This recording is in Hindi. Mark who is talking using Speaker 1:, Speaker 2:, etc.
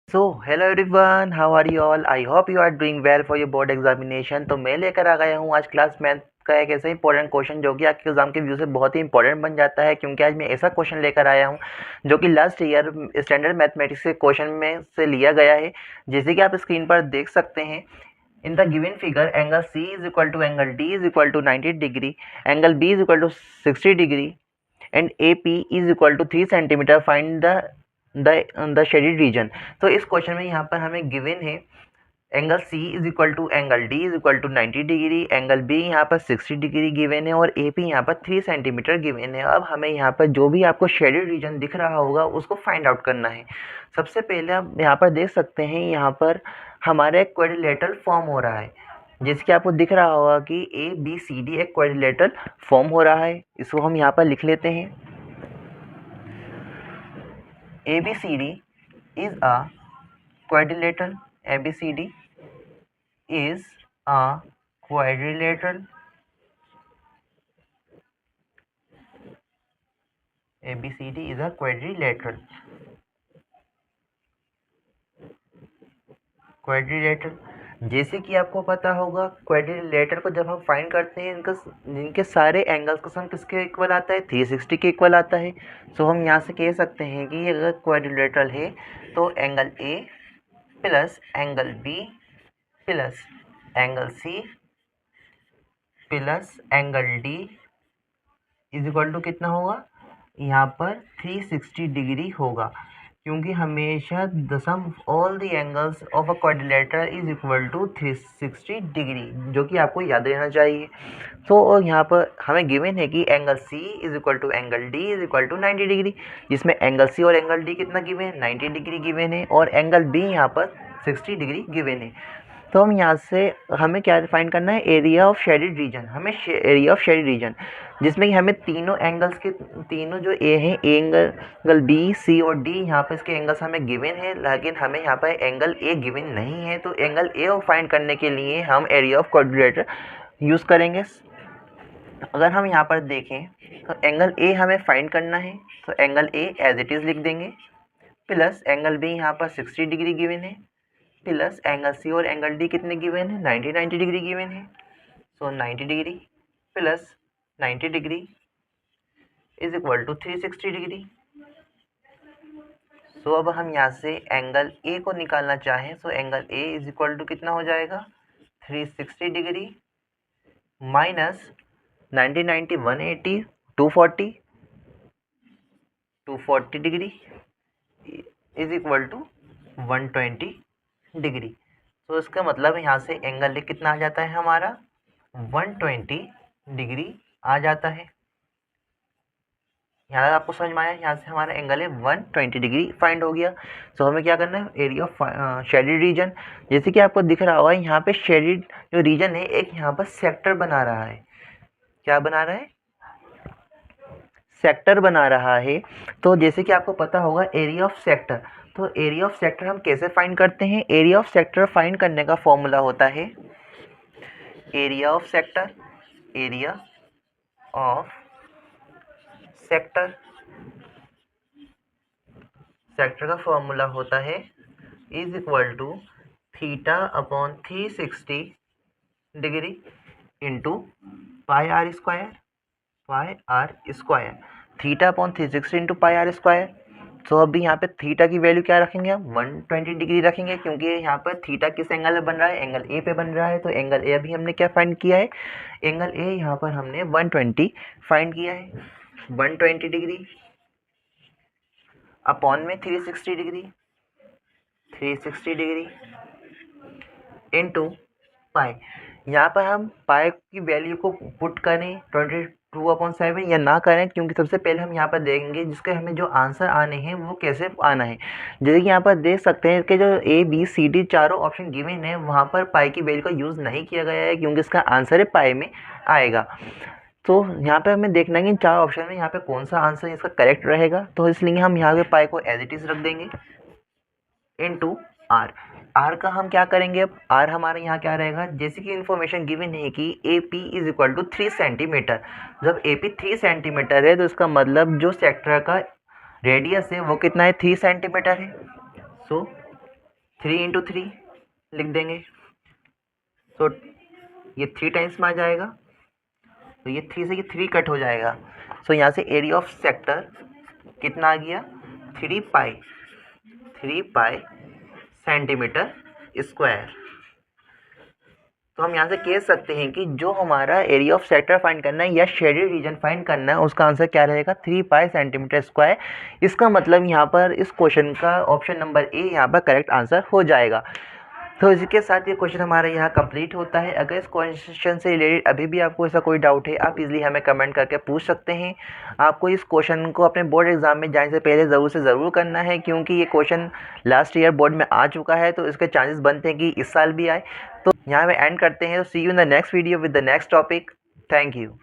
Speaker 1: So hello everyone, how are you all? I hope you are doing well for your board examination. तो मैं लेकर आ गया हूँ आज क्लास मैथ का एक ऐसा इंपॉर्टेंट क्वेश्चन जो कि आपके एग्जाम के व्यू से बहुत ही इंपॉर्टेंट बन जाता है, क्योंकि आज मैं ऐसा क्वेश्चन लेकर आया हूँ जो कि लास्ट ईयर स्टैंडर्ड मैथमेटिक्स के क्वेश्चन में से लिया गया है। जैसे कि आप स्क्रीन पर देख सकते हैं, in the given figure angle C is equal to angle D is equal to 90 degree, angle B is equal to 60 degree and AP is equal to 3 centimeter. Find the shaded region। तो इस क्वेश्चन में यहाँ पर हमें गिवन है angle C is equal to angle D is equal to 90 degree, angle B यहाँ पर 60 डिग्री गिवन है और AP यहाँ पर 3 सेंटीमीटर गिवन है। अब हमें यहाँ पर जो भी आपको शेडेड रीजन दिख रहा होगा उसको फाइंड आउट करना है। सबसे पहले आप यहाँ पर देख सकते हैं, यहाँ पर हमारा एक क्वाड्रिलेटरल फॉर्म हो रहा है, जिसके आपको दिख रहा होगा कि ABCD एक क्वाड्रिलेटरल फॉर्म हो रहा है। इसको हम यहाँ पर लिख लेते हैं। ABCD is a quadrilateral ABCD is a quadrilateral ABCD is a quadrilateral। जैसे कि आपको पता होगा, क्वाड्रिलेटरल को जब हम फाइंड करते हैं इनके सारे एंगल्स का सम किसके इक्वल आता है? 360 के इक्वल आता है। सो हम यहाँ से कह सकते हैं कि अगर क्वाड्रिलेटरल है तो angle A plus angle B plus angle C plus angle D is equal to कितना होगा? यहाँ पर 360 डिग्री होगा, क्योंकि हमेशा the sum all the angles of a quadrilateral is equal to 360 degree, जो कि आपको याद रहना चाहिए। तो यहाँ पर हमें गिवन है कि angle C is equal to angle D is equal to 90 degree, जिसमें एंगल C और एंगल D कितना गिवन है? 90 डिग्री गिवन है, और एंगल B यहाँ पर 60 डिग्री गिवन है। तो हम यहाँ से हमें क्या फाइंड करना है? Area of shaded region. हमें एरिया ऑफ शेडेड रीजन, जिसमें कि हमें तीनों एंगल्स के तीनों जो ए हैं, एंगल B C और D, यहाँ पर इसके एंगल्स हमें गिवन है, लेकिन हमें यहाँ पर एंगल A गिवन नहीं है। तो एंगल A को फाइंड करने के लिए हम एरिया ऑफ क्वाड्रिलेटरल यूज़ करेंगे। अगर हम यहाँ पर देखें तो एंगल A हमें फाइंड करना है, तो angle A as it is लिख देंगे, प्लस एंगल B यहाँ पर 60 डिग्री गिवन है, प्लस एंगल C और एंगल D कितने गिवन है? 90 डिग्री गिवन है। So 90 degree plus 90 degree is equal to 360 degree. So अब हम यहाँ से एंगल A को निकालना चाहें, so angle A is equal to कितना हो जाएगा? 360 degree minus 90 90 180 240 degree is equal to 120 degree. तो इसका मतलब यहाँ से एंगल A कितना आ जाता है हमारा? 120 डिग्री आ जाता है। यहाँ आपको समझ में आया? यहाँ से हमारा एंगल है 120 डिग्री फाइंड हो गया। सो हमें क्या करना है? Area of shaded region. जैसे कि आपको दिख रहा होगा, यहाँ पे शेडेड जो रीजन है एक यहाँ पर सेक्टर बना रहा है। क्या बना रहा है? सेक्टर बना रहा है। तो जैसे कि आपको पता होगा एरिया ऑफ सेक्टर, तो एरिया ऑफ सेक्टर हम कैसे फाइंड करते हैं? एरिया ऑफ सेक्टर फाइंड करने का फॉर्मूला होता है area of sector, area of sector, sector का फॉर्मूला होता है is equal to theta upon 360 degree into pi r square, theta upon 360 into pi r square. तो अभी यहाँ पे थीटा की वैल्यू क्या रखेंगे? हम 120 डिग्री रखेंगे, क्योंकि यहाँ पर थीटा किस एंगल में बन रहा है? एंगल A पे बन रहा है। तो एंगल A अभी हमने क्या फाइंड किया है? एंगल A यहाँ पर हमने 120 फाइंड किया है। 120 डिग्री अपॉन में 360 डिग्री इंटू पाई। यहाँ पर हम पाई की वैल्यू को पुट करें 22/7 या ना करें, क्योंकि सबसे पहले हम यहाँ पर देखेंगे जिसके हमें जो आंसर आने हैं वो कैसे आना है। जैसे कि यहाँ पर देख सकते हैं कि जो ABCD चारों ऑप्शन गिवन है, वहाँ पर पाई की वैल्यू का यूज़ नहीं किया गया है, क्योंकि इसका आंसर है पाई में आएगा। तो यहाँ पे हमें देखना है कि इन चार ऑप्शन में यहाँ पे कौन सा आंसर इसका करेक्ट रहेगा। तो इसलिए हम यहाँ पे पाई को एज इट इज़ रख देंगे इनटू आर। आर का हम क्या करेंगे? अब आर हमारे यहाँ क्या रहेगा? जैसे कि इन्फॉर्मेशन गिवन है कि AP is equal to 3 centimetre. जब AP 3 सेंटीमीटर है तो इसका मतलब जो सेक्टर का रेडियस है वो कितना है? 3 सेंटीमीटर है। सो 3 इंटू 3 लिख देंगे, तो ये 3 टाइम्स में आ जाएगा, तो ये 3 से ये 3 कट हो जाएगा। सो यहाँ से एरिया ऑफ सेक्टर कितना आ गया, 3 पाई सेंटीमीटर स्क्वायर। तो हम यहाँ से कह सकते हैं कि जो हमारा एरिया ऑफ सेक्टर फाइंड करना है या शेडेड रीजन फाइंड करना है, उसका आंसर क्या रहेगा, 3 पाई सेंटीमीटर स्क्वायर। इसका मतलब यहाँ पर इस क्वेश्चन का ऑप्शन नंबर ए यहाँ पर करेक्ट आंसर हो जाएगा। तो इसके साथ ये क्वेश्चन हमारा यहाँ कंप्लीट होता है। अगर इस क्वेश्चन से रिलेटेड अभी भी आपको ऐसा कोई डाउट है, आप इजीली हमें कमेंट करके पूछ सकते हैं। आपको इस क्वेश्चन को अपने बोर्ड एग्जाम में जाने से पहले ज़रूर से ज़रूर करना है, क्योंकि ये क्वेश्चन लास्ट ईयर बोर्ड में आ चुका है, तो इसके चांसेस बनते हैं कि इस साल भी आए। तो यहाँ पे एंड करते हैं। तो see you in the next video with the next topic. Thank you.